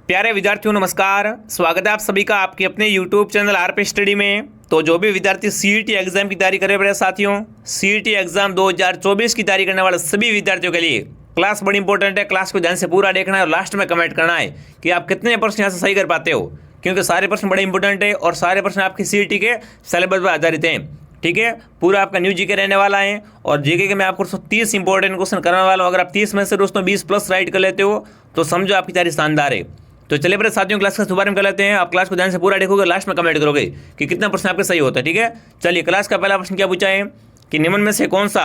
प्यारे विद्यार्थियों नमस्कार। स्वागत है आप सभी का आपके अपने YouTube चैनल आरपी स्टडी में। तो जो भी विद्यार्थी सीईटी एग्जाम की तैयारी कर रहे हैं साथियों, सीईटी एग्जाम 2024 की तैयारी करने वाले सभी विद्यार्थियों के लिए क्लास बड़ी इंपॉर्टेंट है। क्लास को ध्यान से पूरा देखना है और लास्ट में कमेंट करना है कि आप कितने प्रश्न यहाँ से सही कर पाते हो, क्योंकि सारे प्रश्न बड़े इंपॉर्टेंट है और सारे प्रश्न आपकी सीईटी के सिलेबस पर आधारित हैं। ठीक है, पूरा आपका न्यू जीके रहने वाला है और जीके के मैं आपको 30 इंपॉर्टेंट क्वेश्चन करने वाला हूँ। अगर आप 30 में से दोस्तों 20 प्लस राइट कर लेते हो तो समझो आपकी तैयारी शानदार है। तो चलिए मेरे साथियों क्लास का शुभारंभ कर लेते हैं। आप क्लास को ध्यान से पूरा देखोगे, लास्ट में कमेंट करोगे कि कितना प्रश्न आपके सही होता है। ठीक है, चलिए क्लास का पहला प्रश्न क्या पूछा है कि निम्न में से कौन सा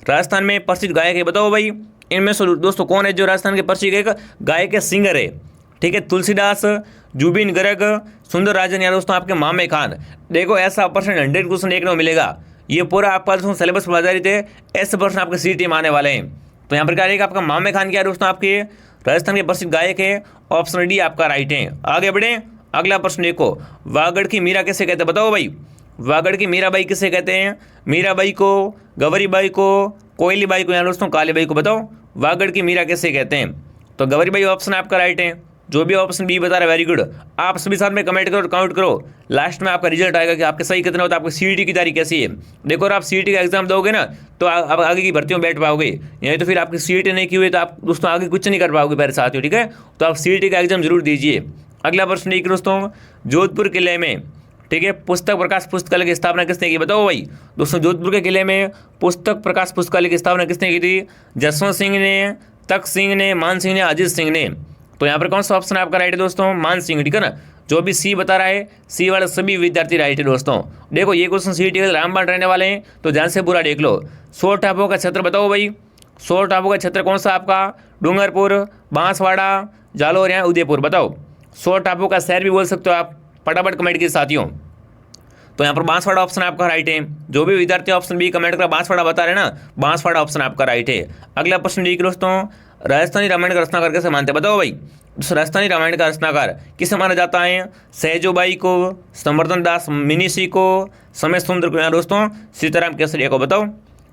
राजस्थान में प्रसिद्ध गायक है, बताओ भाई। इनमें से दोस्तों कौन है जो राजस्थान के प्रसिद्ध गायक के सिंगर है। ठीक है, तुलसीदास, जुबिन गर्ग, सुंदर राजन या दोस्तों आपके मामे खान। देखो ऐसा प्रश्न 100 क्वेश्चन देखने को मिलेगा। ये पूरा आपका दोस्तों सिलेबस पर आधारित है। ऐसे प्रश्न आपके सीईटी में आने वाले हैं। तो यहाँ पर क्या रहेगा, आपका मामे खान क्या है दोस्तों, आपके राजस्थान के प्रसिद्ध गायक है। ऑप्शन डी आपका राइट है। आगे बढ़े, अगला प्रश्न देखो, वागड़ की मीरा किसे कहते हैं, बताओ भाई। वागड़ की मीराबाई किसे कहते हैं। मीराबाई को, गवरीबाई को, कोयलीबाई को या दोस्तों कालीबाई को, बताओ वागड़ की मीरा किसे कहते हैं। तो गवरीबाई ऑप्शन आपका राइट है। जो भी ऑप्शन बी बता रहा है वेरी गुड। आप सभी साथ में कमेंट करो, काउंट करो। लास्ट में आपका रिजल्ट आएगा कि आपके सही कितने होता है, आपकी सीईटी की तैयारी कैसी है। देखो अगर आप सीईटी का एग्जाम दोगे ना तो आप आगे की भर्तियों में बैठ पाओगे, नहीं तो फिर आपकी सीईटी नहीं की हुई तो आप दोस्तों आगे कुछ नहीं कर पाओगे मेरे साथियों। ठीक है, तो आप सीईटी का एग्जाम जरूर दीजिए। अगला प्रश्न देखिए दोस्तों, जोधपुर किले में, ठीक है, पुस्तक प्रकाश पुस्तकालय की स्थापना किसने की, बताओ भाई। दोस्तों जोधपुर के किले में पुस्तक प्रकाश पुस्तकालय की स्थापना किसने की थी। जसवंत सिंह ने, तख्त सिंह ने, मान सिंह ने, अजीत सिंह ने। तो यहाँ पर कौन सा ऑप्शन आपका राइट है दोस्तों, मान सिंह। ठीक है ना, जो भी सी बता रहा है सी वाले सभी विद्यार्थी राइट है दोस्तों। देखो ये क्वेश्चन सीईटी के रामबाण रहने वाले हैं, तो ध्यान से पूरा देख लो। 100 टापुओं का क्षेत्र बताओ भाई। 100 टापुओं का क्षेत्र कौन सा आपका, डूंगरपुर, बांसवाड़ा, जालोर या उदयपुर, बताओ। 100 टापुओं का शहर भी बोल सकते हो आप, फटाफट कमेंट कीजिए साथियों। तो यहाँ पर बांसवाड़ा ऑप्शन आपका राइट है। जो भी विद्यार्थी ऑप्शन बी कमेंट कर बांसवाड़ा बता रहे हैं ना, बांसवाड़ा ऑप्शन आपका राइट है। अगला प्रश्न देखिए दोस्तों, राजस्थानी रामायण का रचनाकार कैसे मानते हैं, बताओ भाई। राजस्थानी रामायण का रचनाकार किसे माना जाता है। सहजोबाई को, संवर्धन दास मिनीसी को, समय सुंदर को या दोस्तों सीताराम केसरिया को, बताओ।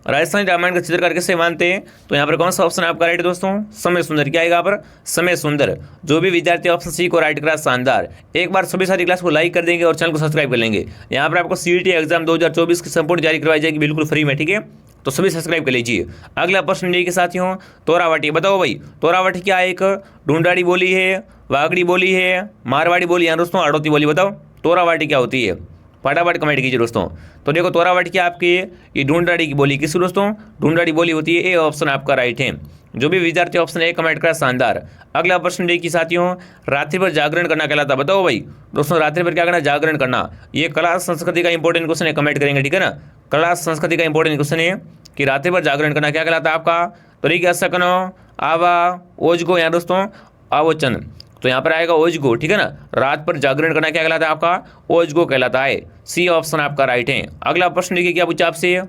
राजस्थानी रामायण का चित्रकार किसे मानते हैं। तो यहाँ पर कौन सा ऑप्शन आपका राइट दोस्तों, समय सुंदर। क्या आएगा यहाँ पर, समय सुंदर। जो भी विद्यार्थी ऑप्शन सी को राइट करा शानदार। एक बार सभी सारी क्लास को लाइक कर देंगे और चैनल को सब्सक्राइब कर लेंगे। यहाँ पर आपको सीईटी एग्जाम 2024 की संपूर्ण जारी करवाई जाएगी बिल्कुल फ्री में। ठीक है, तो सभी सब्सक्राइब कर लीजिए। अगला प्रश्न देखिए साथियों, तोरावाटी बताओ भाई। तोरावाटी क्या है, एक ढूंढाड़ी बोली है, वागड़ी बोली है, मारवाड़ी बोली है दोस्तों, हड़ौती बोली, बताओ तोरावाटी क्या होती है। फटाफट कमेंट कीजिए दोस्तों। तो देखो तोरावाटी क्या आपकी ये ढूंढाड़ी की बोली किसकी दोस्तों, ढूंढाड़ी बोली होती है। ए ऑप्शन आपका राइट है। जो भी विद्यार्थी ऑप्शन ए कमेंट करा शानदार। अगला प्रश्न देखिए साथियों, रात्रि पर जागरण करना कहलाता, बताओ भाई। दोस्तों रात्रि पर क्या करना, जागरण करना। ये कला संस्कृति का इंपॉर्टेंट क्वेश्चन है, कमेंट करेंगे। ठीक है ना, कला संस्कृति का इंपॉर्टेंट क्वेश्चन है कि रात्रि पर जागरण करना क्या कहलाता है आपका। तो देखिए सकनो, आवा, ओजगो या दोस्तों आवोचन। तो यहाँ पर आएगा ओजगो। ठीक है ना, रात पर जागरण करना क्या कहलाता है आपका, ओजगो कहलाता है। सी ऑप्शन आपका राइट है। अगला प्रश्न देखिए क्या पूछा आपसे,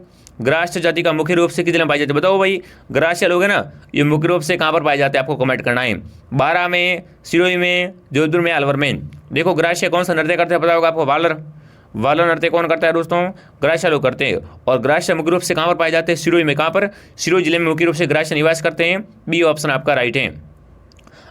ग्रास्य जाति का मुख्य रूप से किस जिले में पाई जाती है, बताओ भाई। ग्रास्य लोग है ना, ये मुख्य रूप से कहाँ पर पाए जाते हैं, आपको कमेंट करना है। 12 में, सिरोही में, जोधपुर में, अलवर में। देखो ग्रास्य कौन सा नृत्य करते हैं, बताओगे आपको, वालर। वालर नृत्य कौन करता है दोस्तों, ग्रास्य लोग करते हैं। और ग्रास्य मुख्य रूप से कहाँ पर पाए जाते हैं, सिरोही में। कहाँ पर, सिरोही जिले में मुख्य रूप से ग्रास्य निवास करते हैं। बी ऑप्शन आपका राइट है।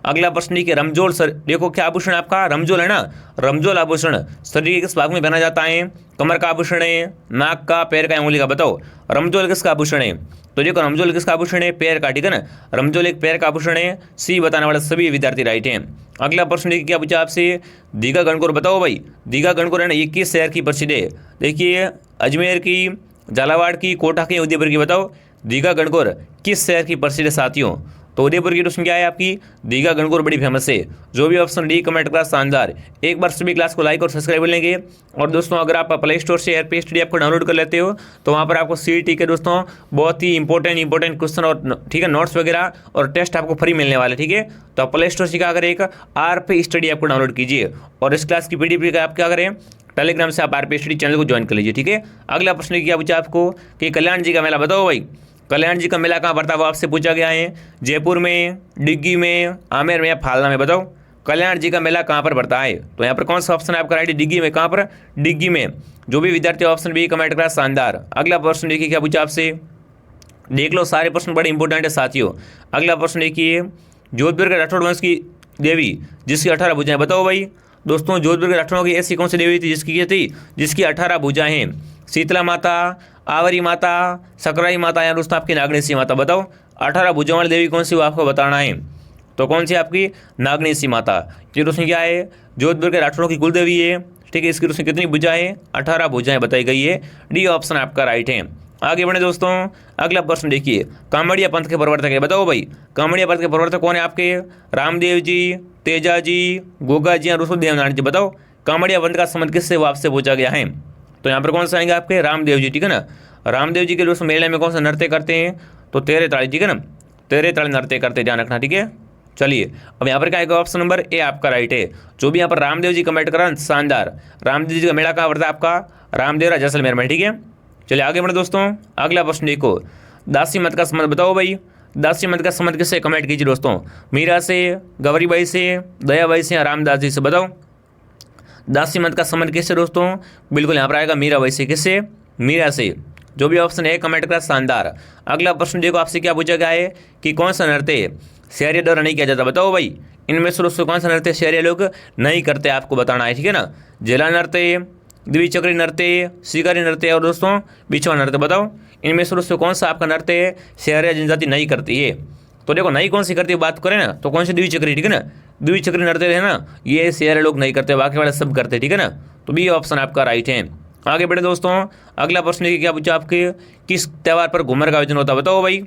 अगला प्रश्न देखिए, रमजोल सर, देखो क्या आभूषण आपका, रमजोल है ना, रमजोल आभूषण शरीर के किस भाग में पहना जाता है। कमर का आभूषण है, नाक का, पैर का, उंगली का, बताओ रमजोल किसका आभूषण है। तो देखो रमजोल किसका आभूषण है, पैर का। ठीक है ना, रमजोल एक पैर का आभूषण है। सी बताने वाले सभी विद्यार्थी राइट हैं। अगला प्रश्न देखिए क्या पूछा आपसे, दीघा गणगौर बताओ भाई। दीघा गणगौर है ना, ये किस शहर की प्रसिद्ध है। देखिए अजमेर की, झालावाड़ की, कोटा की, उदयपुर की, बताओ दीघा गणगौर किस शहर की प्रसिद्ध है साथियों। तो उदयपुर की क्वेश्चन क्या है आपकी, दीघा गणगौर बड़ी फेमस है। जो भी ऑप्शन डी कमेंट करा शानदार। एक बार सभी क्लास को लाइक और सब्सक्राइब कर लेंगे। और दोस्तों अगर आप प्ले स्टोर से आरपी स्टडी ऐप को डाउनलोड कर लेते हो तो वहाँ पर आपको सीईटी के दोस्तों बहुत ही इंपॉर्टेंट क्वेश्चन और ठीक है नोट्स वगैरह और टेस्ट आपको फ्री मिलने वाले। ठीक है, तो आप प्ले स्टोर से क्या करें, एक आरपी स्टडी ऐप को डाउनलोड कीजिए और इस क्लास की पीडीएफ आप क्या करें, टेलीग्राम से आप आरपी स्टडी चैनल को ज्वाइन कर लीजिए। ठीक है, अगला प्रश्न क्या पूछा आपको कि कल्याण जी का मेला बताओ भाई। कल्याण जी का मेला कहाँ पड़ता है वो आपसे पूछा गया है। जयपुर में, डिग्गी में, आमेर में या फालना में, बताओ कल्याण जी का मेला कहाँ पर पड़ता है। तो यहाँ पर कौन सा ऑप्शन है आपका राइट, डिग्गी में। कहाँ पर, डिग्गी में। जो भी विद्यार्थी ऑप्शन बी कमेंट करा शानदार। अगला प्रश्न देखिए क्या पूछा आपसे, देख लो सारे प्रश्न बड़े इंपॉर्टेंट है साथियों। अगला प्रश्न देखिए, जोधपुर के राठौड़ वंश की देवी जिसकी 18 भुजाएं, बताओ भाई दोस्तों। जोधपुर के राठौरों की ऐसी कौन सी देवी थी जिसकी ये थी, जिसकी 18 भुजाएं हैं? शीतला माता, आवरी माता, सकराई माता या दोस्तों आपकी नागनेशी माता। बताओ 18 भुजाओं वाली देवी कौन सी, वो आपको बताना है। तो कौन सी आपकी, नागनेशी माता। ये दोस्तों क्या है, जोधपुर के राठौरों की कुल देवी है, ठीक है। इसकी दोस्तों कितनी भुजाएं, 18 भुजाएं बताई गई है। डी ऑप्शन आपका राइट है। आगे बढ़े दोस्तों, अगला प्रश्न देखिए, कामड़िया पंथ के प्रवर्तक है, बताओ भाई कामड़िया पंथ के प्रवर्तक कौन है आपके? रामदेव जी, तेजा जी, गोगा जी या दोस्तों देवनारायण जी। बताओ कामड़िया पंथ का संबंध किससे, वो आपसे पूछा गया है। तो यहाँ पर कौन सा आएंगे आपके? रामदेव जी, ठीक है ना। रामदेव जी के दोस्तों मेले में कौन सा नृत्य करते हैं? तो तेरे ताड़ी, ठीक है ना, तेरे ताड़ी नृत्य करते, ध्यान रखना, ठीक है। चलिए अब यहाँ पर क्या आएगा, ऑप्शन नंबर ए आपका राइट है। जो भी यहाँ पर रामदेव जी कमेंट करा, शानदार। रामदेव जी का मेला कहाँ पड़ता है आपका? रामदेवरा जैसलमेर में, ठीक है। चलिए आगे बढ़े दोस्तों, अगला प्रश्न देखो, दासी मत का संबंध बताओ भाई। दासी मत का संबंध किससे, कमेंट कीजिए दोस्तों। मीरा से, गौरीबाई से, दयाबाई से या रामदास जी से। बताओ दासी मत का संबंध किससे दोस्तों? बिल्कुल यहाँ पर आएगा मीराबाई से। किससे? मीरा से। जो भी ऑप्शन है कमेंट करा, शानदार। अगला प्रश्न देखो, आपसे क्या पूछा गया है कि कौन सा नृत्य शहरी द्वारा नहीं किया जाता? बताओ भाई इनमें से दोस्तों कौन सा नृत्य शहरी लोग नहीं करते, आपको बताना है, ठीक है ना। जिला नृत्य, द्विचक्री नृत्य, शिकारी नृत्य और दोस्तों बिछवा नृत्य। बताओ इनमें से दोस्तों कौन सा आपका नृत्य शहरी जनजाति नहीं करती है? तो देखो नहीं कौन सी करती है, बात करें ना तो कौन सी? द्विचक्री, ठीक है ना। द्विचक्री नृत्य है ना, ये शहरी लोग नहीं करते, बाकी वाले सब करते, ठीक है ना। तो बी ऑप्शन आपका राइट है। आगे बढ़े दोस्तों, अगला प्रश्न है क्या पूछा आपके, किस त्यौहार पर घूमर का आयोजन होता है? बताओ भाई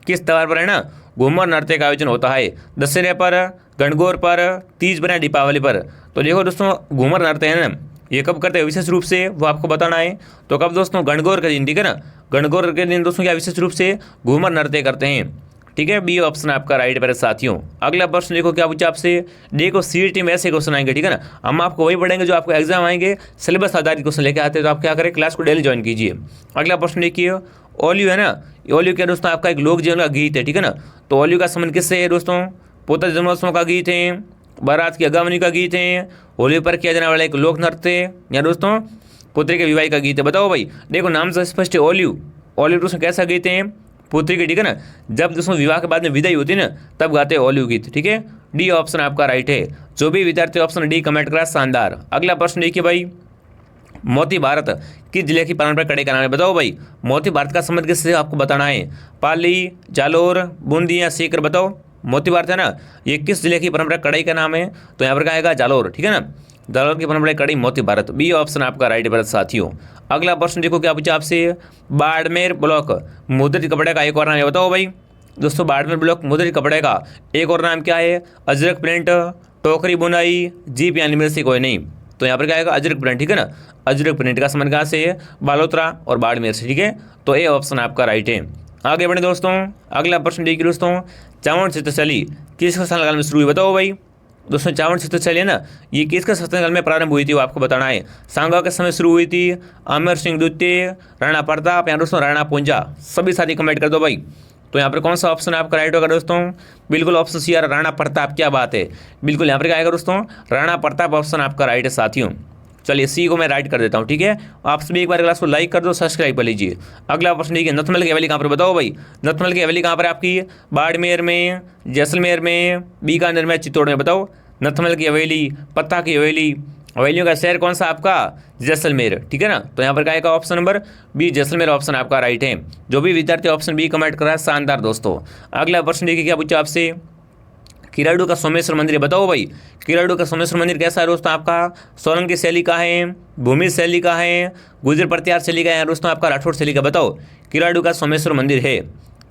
किस त्यौहार पर है ना घूमर नृत्य का आयोजन होता है? दशहरे पर, गणगौर पर, तीज पर या दीपावली पर? तो देखो दोस्तों घूमर नृत्य है ना, ये कब करते हैं विशेष रूप से, वो आपको बताना है। तो कब दोस्तों? गणगौर के दिन, ठीक है ना। गणगौर के दिन दोस्तों क्या विशेष रूप से घूमर नृत्य करते हैं, ठीक है। बी ऑप्शन आपका राइट मेरे साथियों। अगला प्रश्न देखो क्या पूछा आपसे, देखो सीईटी में ऐसे क्वेश्चन आएंगे, ठीक है ना। हम आपको वही पढ़ेंगे जो आपको एग्जाम आएंगे, सिलेबस आधारित क्वेश्चन लेके आते हैं। तो आप क्या करें, क्लास को डेली ज्वाइन कीजिए। अगला प्रश्न देखिए, ओलियो है ना, ओलियो क्या दोस्तों आपका एक लोक जीवन का गीत है, ठीक है ना। तो ओलियो का संबंध किससे है दोस्तों? पुत्र जन्मोत्सव का गीत है, बारात की अगमनी का गीत है, होली पर किया जाने वाला एक लोक नृत्य या दोस्तों पुत्री के विवाह का गीत है। बताओ भाई देखो नाम से स्पष्ट है, ओलियो। ओलियो दोस्तों कैसा गीत है? पुत्री के, ठीक है ना। जब दोस्तों विवाह के बाद में विदाई होती है ना, तब गाते हैं ओलियो गीत, ठीक है। डी ऑप्शन आपका राइट है। जो भी विद्यार्थी ऑप्शन डी कमेंट करा, शानदार। अगला प्रश्न देखिए भाई, मोती भारत किस जिले की पारंपरिक कढ़ाई का नाम है? बताओ भाई मोती भारत का संबंध किससे, आपको बताना है। पाली, जालोर, बूंदी या सीकर? बताओ मोती भारत है ना, ये किस जिले की परंपरा कढ़ाई का नाम है? तो यहाँ पर क्या आएगा? जालोर, ठीक है ना। जालोर की परंपरा कढ़ाई मोती भारत, बी ऑप्शन आपका राइट है साथियों। अगला प्रश्न देखो क्या पूछा आपसे, बाड़मेर ब्लॉक मुद्रित कपड़े का एक और नाम है? बताओ भाई दोस्तों बाड़मेर ब्लॉक मुद्रित कपड़े का एक और नाम क्या है? अजरक प्रिंट, टोकरी बुनाई, जीप यानी में से कोई नहीं। तो यहाँ पर क्या आएगा? अजरक प्रिंट, ठीक है ना। अजरक प्रिंट का संबंध कहाँ से है? बालोतरा और बाड़मेर से, ठीक है। तो ए ऑप्शन आपका राइट है। आगे बढ़े दोस्तों, अगला प्रश्न देखिए दोस्तों, चावड़ चित्रशैली किस शासनकाल में शुरू हुई? बताओ भाई दोस्तों चावड़ चित्रशैली है ना, ये किसके शासनकाल में प्रारंभ हुई थी, वो आपको बताना है। सांगा के समय शुरू हुई थी, अमर सिंह द्वितीय, राणा प्रताप या दोस्तों राणा पुंजा? सभी साथी कमेंट कर दो भाई। तो यहाँ पर कौन सा ऑप्शन आपका राइट होगा दोस्तों? बिल्कुल ऑप्शन सी यार, राणा प्रताप। क्या बात है, बिल्कुल यहाँ पर क्या आएगा दोस्तों? राणा प्रताप ऑप्शन आपका राइट है साथियों। चलिए सी को मैं राइट कर देता हूँ, ठीक है। आप सभी एक बार क्लास को लाइक कर दो, सब्सक्राइब कर लीजिए। अगला प्रश्न देखिए, नथमल की हवेली कहाँ पर? बताओ भाई नथमल की हवेली कहाँ पर आपकी? बाड़मेर में, जैसलमेर में, बीकानेर में, चित्तौड़ में? बताओ नथमल की हवेली, पत्ता की हवेली, हवेलियों का शहर कौन सा आपका? जैसलमेर, ठीक है ना। तो यहाँ पर क्या आएगा? Option number B Jaisalmer option आपका राइट है। जो भी विद्यार्थी ऑप्शन बी कमेंट कर रहा है, शानदार दोस्तों। अगला प्रश्न देखिए क्या पूछा आपसे, किराडू का सोमेश्वर मंदिर है? बताओ भाई किराडू का सोमेश्वर मंदिर कैसा है दोस्तों आपका? सोलंकी शैली का है, भूमि शैली का है, गुजर प्रत्यार शैली का है दोस्तों आपका राठौड़ शैली का? बताओ किराडू का सोमेश्वर मंदिर है,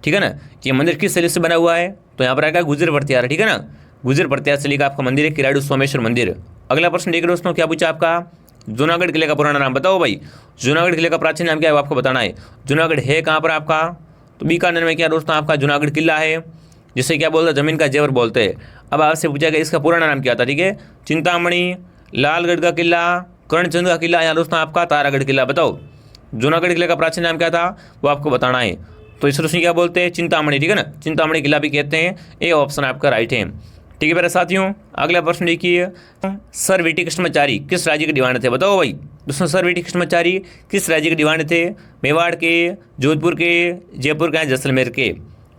ठीक है ना। ये मंदिर किस शैली से बना हुआ है? तो यहाँ पर आएगा गुजर प्रत्यार, ठीक है ना। गुजर प्रत्यार शैली का आपका मंदिर है किराडू सोमेश्वर मंदिर। अगला प्रश्न देखिए दोस्तों क्या पूछा आपका, जूनागढ़ किले का पुराना नाम? बताओ भाई जूनागढ़ किले का प्राचीन नाम क्या है, आपको बताना है। जूनागढ़ है कहाँ पर आपका? तो बीकानेर में क्या दोस्तों आपका जूनागढ़ किला है, जिसे क्या बोलते हैं? जमीन का जेवर बोलते हैं। अब आपसे पूछा गया इसका पुराना नाम क्या था, ठीक है। चिंतामणि, लालगढ़ का किला, कर्णचंद का किला या दोस्तों आपका तारागढ़ किला? बताओ जूनागढ़ किले का प्राचीन नाम क्या था, वो आपको बताना है। तो इस रोशनी क्या बोलते हैं? चिंतामणि, ठीक है ना। चिंतामणि किला भी कहते हैं। ये ऑप्शन आपका राइट है, ठीक है मेरे साथियों। अगला प्रश्न देखिए, सर वीटी कृष्णमाचारी किस राज्य के दीवान थे? बताओ भाई दोस्तों सर वीटी कृष्णमाचारी किस राज्य के दीवान थे? मेवाड़ के, जोधपुर के, जयपुर के, जैसलमेर के?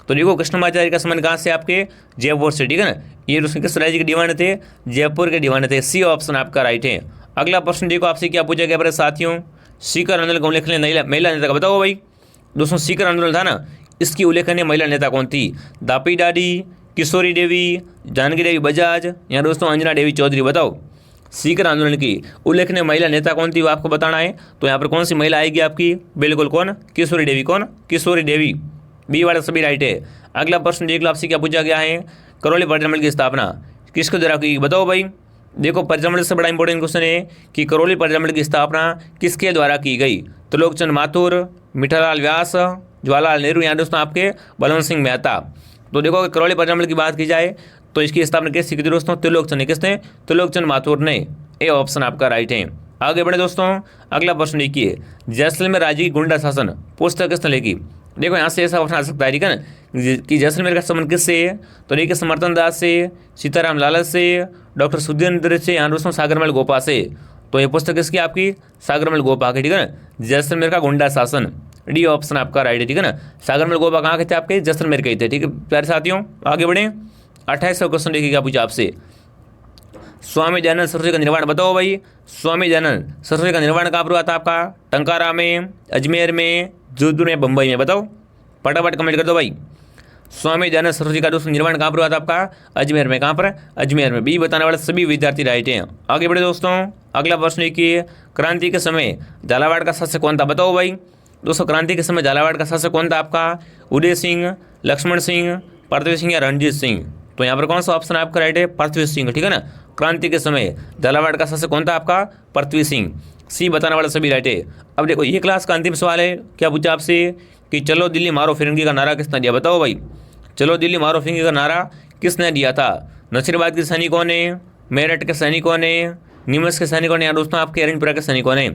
तो देखो कृष्णमाचारी का संबंध कहाँ से? आपके जयपुर से, ठीक है ना। ये दोस्तों किस राज्य के दीवाने थे? जयपुर के दीवाने थे। सी ऑप्शन आपका राइट है। अगला प्रश्न देखो आपसे क्या पूछा गया मेरे साथियों, सीकर आंदोलन का उल्लेखनीय महिला नेता का बताओ भाई। दोस्तों सीकर आंदोलन था ना, इसकी उल्लेखनीय महिला नेता कौन थी? दापी दादी, किशोरी देवी, जानकी देवी बजाज या दोस्तों अंजना देवी चौधरी, बताओ। सीकर आंदोलन की उल्लेखनीय महिला नेता कौन थी वो आपको बताना है। तो यहाँ पर कौन सी महिला आएगी आपकी? बिल्कुल कौन? किशोरी देवी। कौन? किशोरी देवी। बी वाला सभी राइट है। अगला प्रश्न देख लो आपसे क्या पूछा गया है, करौली परिजन की स्थापना किसके द्वारा की? बताओ भाई। देखो परिजन से बड़ा इंपॉर्टेंट क्वेश्चन है कि करौली परिजन की स्थापना किसके द्वारा की गई? त्रिलोकचंद माथुर, मीठालाल व्यास, जवाहरलाल नेहरू या दोस्तों आपके बलवंत सिंह मेहता। तो देखो अगर करौली परिजन की बात की जाए तो इसकी स्थापना किसने की थी दोस्तों? त्रिलोकचंद। किसने? त्रिलोकचंद माथुर ने। ए ऑप्शन आपका राइट है। आगे बढ़े दोस्तों, अगला प्रश्न देखिए, जैसलमेर राज्य की गुंडा शासन पुस्तक किसने लिखी? देखो यहाँ से ऐसा ऑप्शन आ सकता है, ठीक है ना, कि जैसलमेर का संबंध किससे है? तो देखिए समर्थन दास से, सीताराम लालच से, डॉक्टर सुधींद्र से या दोस्तों सागरमल गोपा से। तो ये पुस्तक किसकी आपकी? सागरमल गोपा की, ठीक है ना, जैसलमेर का गुंडा शासन। डी ऑप्शन आपका राइट है, ठीक है ना। सागरमल गोपा कहाँ के थे आपके? जैसलमेर के थे, ठीक है प्यारे साथियों। आगे बढ़े, 28वां क्वेश्चन देखिए क्या पूछा आपसे, स्वामी दयानंद सरस्वती का निर्माण बताओ भाई। स्वामी दयानंद सरस्वती का निर्माण कहाँ पर हुआ था आपका? टंकारा में, अजमेर में, जोधपुर में, बम्बई में, बताओ फटाफट कमेंट कर दो भाई। स्वामी दयानंद सरस्वती का दोस्तों निर्माण कहाँ पर हुआ था आपका? अजमेर में। कहाँ पर? अजमेर में। बी बताने वाले सभी विद्यार्थी राइट हैं। आगे बढ़े दोस्तों, अगला प्रश्न देखिए, क्रांति के समय झालावाड़ का शासक कौन था? बताओ भाई। दोस्तों क्रांति के समय झालावाड़ का शासक कौन था आपका? उदय सिंह, लक्ष्मण सिंह, पृथ्वी सिंह या रणजीत सिंह? तो यहाँ पर कौन सा ऑप्शन आपका राइट है? पृथ्वी सिंह, ठीक है ना। क्रांति के समय झालावाड़ का शासक कौन था आपका? पृथ्वी सिंह। सी बताने वाला सभी राइट है। अब देखो ये क्लास का अंतिम सवाल है, क्या पूछा आपसे कि चलो दिल्ली मारो फिरंगी का नारा किसने दिया? बताओ भाई। चलो दिल्ली मारो फिरंगी का नारा किसने दिया था? नसीराबाद के सैनिकों ने, मेरठ के सैनिकों ने, नीमच के सैनिकों ने या दोस्तों आपके एरनपुरा के सैनिकों ने?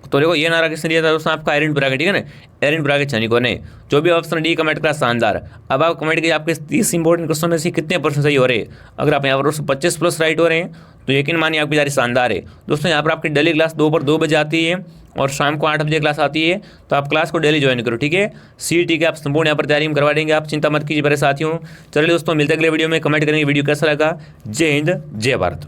तो देखो ये नारा किसने दिया था दोस्तों? आपका एरनपुरा के, ठीक है ना, एरनपुरा के सैनिकों ने। जो भी ऑप्शन डी कमेंट करा शानदार। अब आप कमेंट कीजिए आपके 30 इंपॉर्टेंट क्वेश्चन में से कितने % सही हो रहे हैं। अगर आप यहाँ पर 25+ राइट हो रहे हैं तो यकीन मानिए आपकी जारी शानदार है। दोस्तों यहाँ पर आपकी डेली क्लास 2 बजे आती है और शाम को 8 बजे क्लास आती है, तो आप क्लास को डेली ज्वाइन करो, ठीक है। CET के आप संपूर्ण यहाँ पर तैयारी करवा देंगे, आप चिंता मत कीजिए मेरे साथियों। चलिए दोस्तों मिलते अगले वीडियो में, कमेंट करेंगे वीडियो कैसा लगा। जय हिंद, जय भारत।